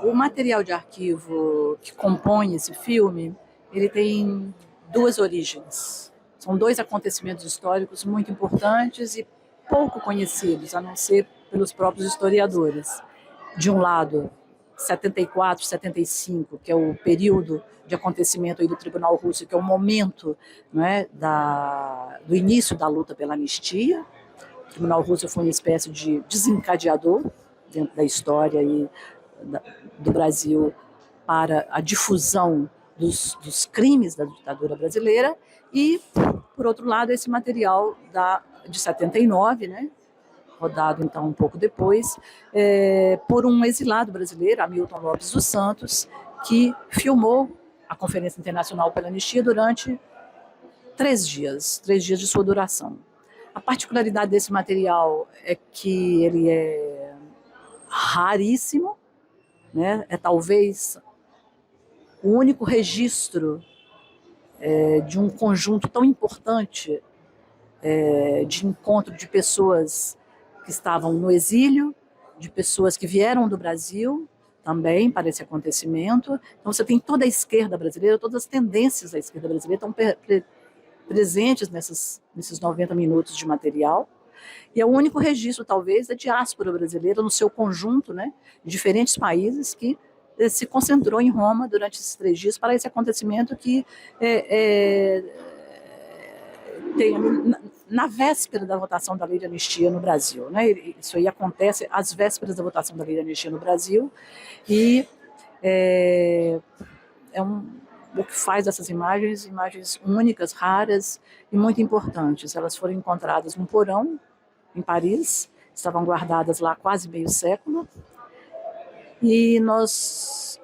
O material de arquivo que compõe esse filme, ele tem duas origens. São dois acontecimentos históricos muito importantes e pouco conhecidos, a não ser pelos próprios historiadores. De um lado, 74, 75, que é o período de acontecimento aí do Tribunal Russo, que é o momento, né, do início da luta pela anistia. O Tribunal Russo foi uma espécie de desencadeador dentro da história aí do Brasil para a difusão dos crimes da ditadura brasileira. E, por outro lado, esse material de 79, né, rodado então um pouco depois, por um exilado brasileiro, Hamilton Lopes dos Santos, que filmou a Conferência Internacional pela Anistia durante 3 dias de sua duração. A particularidade desse material é que ele é raríssimo, né? É talvez o único registro de um conjunto tão importante de encontro de pessoas que estavam no exílio, de pessoas que vieram do Brasil também para esse acontecimento. Então você tem toda a esquerda brasileira, todas as tendências da esquerda brasileira estão presentes nesses 90 minutos de material. E é o único registro, talvez, da diáspora brasileira no seu conjunto, né, de diferentes países, que se concentrou em Roma durante esses 3 dias para esse acontecimento que tem na véspera da votação da lei de anistia no Brasil, né? Isso aí acontece às vésperas da votação da lei de anistia no Brasil, e o que faz essas imagens únicas, raras e muito importantes. Elas foram encontradas num porão em Paris, estavam guardadas lá há quase meio século, e nós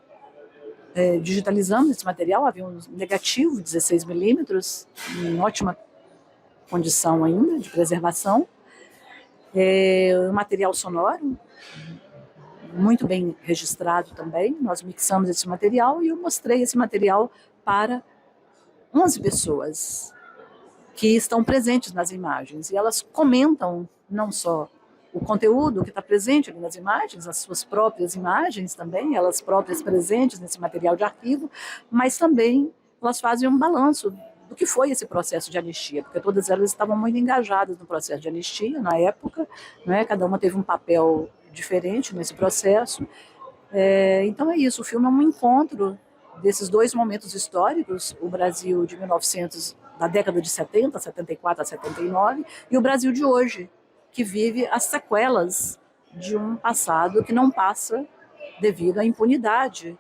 digitalizamos esse material. Havia um negativo 16 milímetros, em ótima condição ainda de preservação, um material sonoro muito bem registrado também. Nós mixamos esse material e eu mostrei esse material para 11 pessoas que estão presentes nas imagens, e elas comentam não só o conteúdo que está presente ali nas imagens, as suas próprias imagens também, elas próprias presentes nesse material de arquivo, mas também elas fazem um balanço do que foi esse processo de anistia, porque todas elas estavam muito engajadas no processo de anistia na época, né? Cada uma teve um papel diferente nesse processo. Então é isso, o filme é um encontro desses dois momentos históricos, o Brasil de 1900, da década de 70, 74 a 79, e o Brasil de hoje, que vive as sequelas de um passado que não passa devido à impunidade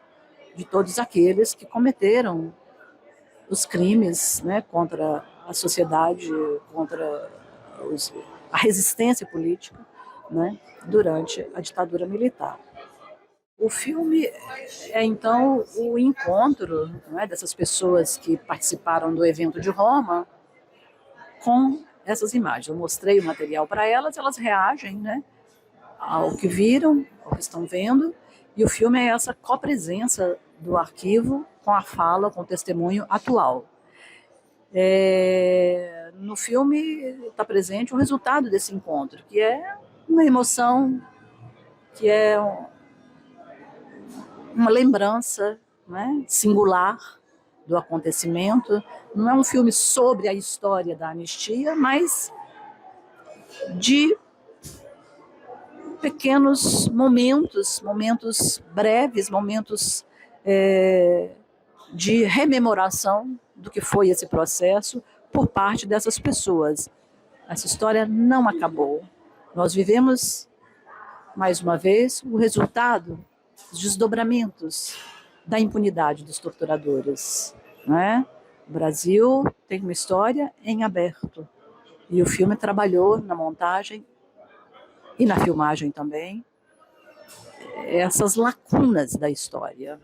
de todos aqueles que cometeram os crimes, né, contra a sociedade, contra a resistência política, né, durante a ditadura militar. O filme é, então, o encontro, né, dessas pessoas que participaram do evento de Roma com essas imagens. Eu mostrei o material para elas, elas reagem, né, ao que viram, ao que estão vendo, e o filme é essa copresença do arquivo com a fala, com o testemunho atual. No filme está presente o resultado desse encontro, que é uma emoção, que é uma lembrança, né, singular do acontecimento. Não é um filme sobre a história da anistia, mas de pequenos momentos breves, momentos de rememoração do que foi esse processo por parte dessas pessoas. Essa história não acabou. Nós vivemos, mais uma vez, o resultado, os desdobramentos da impunidade dos torturadores, né? O Brasil tem uma história em aberto, e o filme trabalhou na montagem e na filmagem também essas lacunas da história,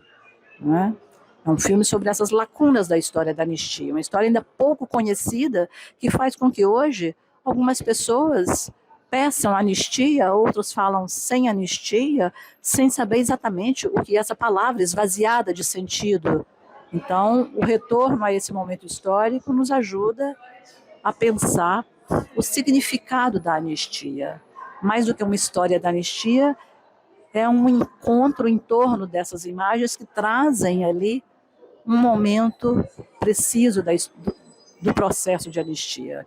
né? É um filme sobre essas lacunas da história da anistia, uma história ainda pouco conhecida, que faz com que hoje algumas pessoas peçam anistia, outros falam sem anistia, sem saber exatamente o que é essa palavra esvaziada de sentido. Então, o retorno a esse momento histórico nos ajuda a pensar o significado da anistia. Mais do que uma história da anistia, é um encontro em torno dessas imagens que trazem ali um momento preciso do processo de anistia.